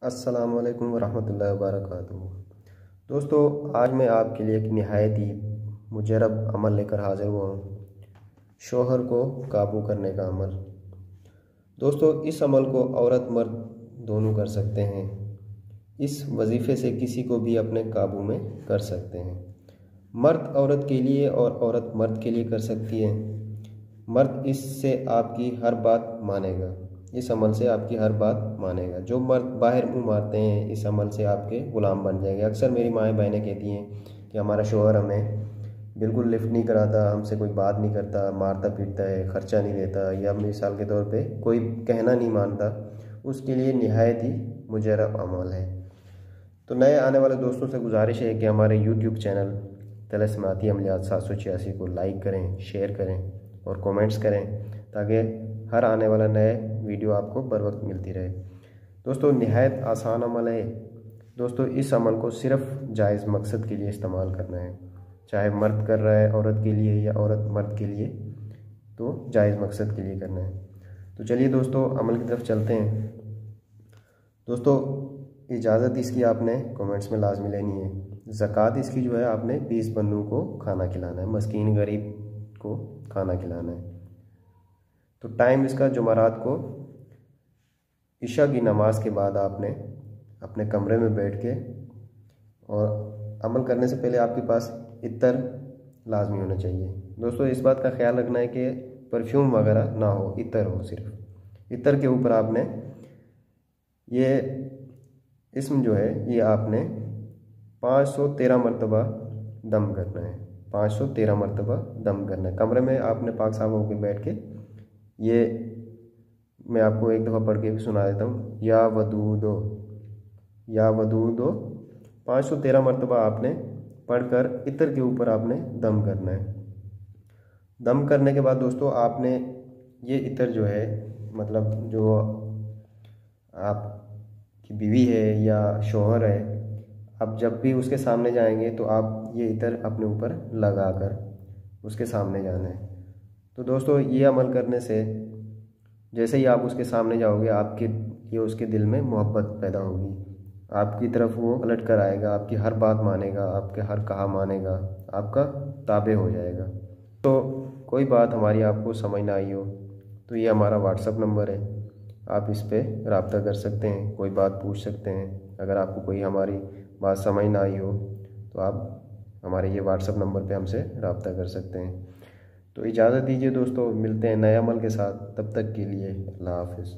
अस्सलामु अलैकुम वरहमतुल्लाहि वबरकातुहू। दोस्तों, आज मैं आपके लिए एक निहायत ही मुजरब अमल लेकर हाज़िर हुआ हूँ, शोहर को काबू करने का अमल। दोस्तों, इस अमल को औरत मर्द दोनों कर सकते हैं। इस वजीफ़े से किसी को भी अपने काबू में कर सकते हैं। मर्द औरत के लिए और औरत मर्द के लिए कर सकती है। मर्द इससे आपकी हर बात मानेगा, इस अमल से आपकी हर बात मानेगा। जो मर्द बाहर मुँह मारते हैं, इस अमल से आपके ग़ुलाम बन जाएंगे। अक्सर मेरी माएँ बहनें कहती हैं कि हमारा शौहर हमें बिल्कुल लिफ्ट नहीं कराता, हमसे कोई बात नहीं करता, मारता पीटता है, ख़र्चा नहीं देता, या मिसाल के तौर पे कोई कहना नहीं मानता। उसके लिए निहायत ही मुजरब अमल है। तो नए आने वाले दोस्तों से गुजारिश है कि हमारे यूट्यूब चैनल तिलस्माती अमलियात 786 को लाइक करें, शेयर करें और कमेंट्स करें, ताकि हर आने वाला नए वीडियो आपको बर वक्त मिलती रहे। दोस्तों, निहायत आसान अमल है। दोस्तों, इस अमल को सिर्फ़ जायज़ मकसद के लिए इस्तेमाल करना है। चाहे मर्द कर रहा है औरत के लिए या औरत मर्द के लिए, तो जायज़ मकसद के लिए करना है। तो चलिए दोस्तों, अमल की तरफ चलते हैं। दोस्तों, इजाज़त इसकी आपने कमेंट्स में लाजमी लेनी है। ज़कात इसकी जो है, आपने 20 बंदों को खाना खिलाना है, मस्कीन गरीब को खाना खिलाना है। तो टाइम इसका जुमरात को इशा की नमाज के बाद आपने अपने कमरे में बैठ के, और अमल करने से पहले आपके पास इत्तर लाजमी होना चाहिए। दोस्तों, इस बात का ख्याल रखना है कि परफ्यूम वगैरह ना हो, इत्तर हो। सिर्फ इत्तर के ऊपर आपने ये इसम जो है, ये आपने 513 मरतबा दम करना है। 513 मरतबा दम करना है। कमरे में आपने पाक साफ होकर बैठ के, ये मैं आपको एक दफ़ा पढ़ के भी सुना देता हूँ। या वदूदो, या वदूदो 513 मरतबा आपने पढ़कर इत्र के ऊपर आपने दम करना है। दम करने के बाद दोस्तों, आपने ये इत्र जो है, मतलब जो आपकी बीवी है या शौहर है, अब जब भी उसके सामने जाएंगे तो आप ये इत्र अपने ऊपर लगा कर उसके सामने जाना है। तो दोस्तों, ये अमल करने से जैसे ही आप उसके सामने जाओगे, आपके ये उसके दिल में मोहब्बत पैदा होगी, आपकी तरफ वो पलट कर आएगा, आपकी हर बात मानेगा, आपके हर कहा मानेगा, आपका ताबे हो जाएगा। तो कोई बात हमारी आपको समझ ना आई हो तो ये हमारा व्हाट्सअप नंबर है, आप इस पर रब्ता कर सकते हैं, कोई बात पूछ सकते हैं। अगर आपको कोई हमारी बात समझ ना आई हो तो आप हमारे ये व्हाट्सअप नंबर पे हमसे रब्ता कर सकते हैं। तो इजाज़त दीजिए दोस्तों, मिलते हैं नए अमल के साथ। तब तक के लिए अल्लाह हाफ़िज़।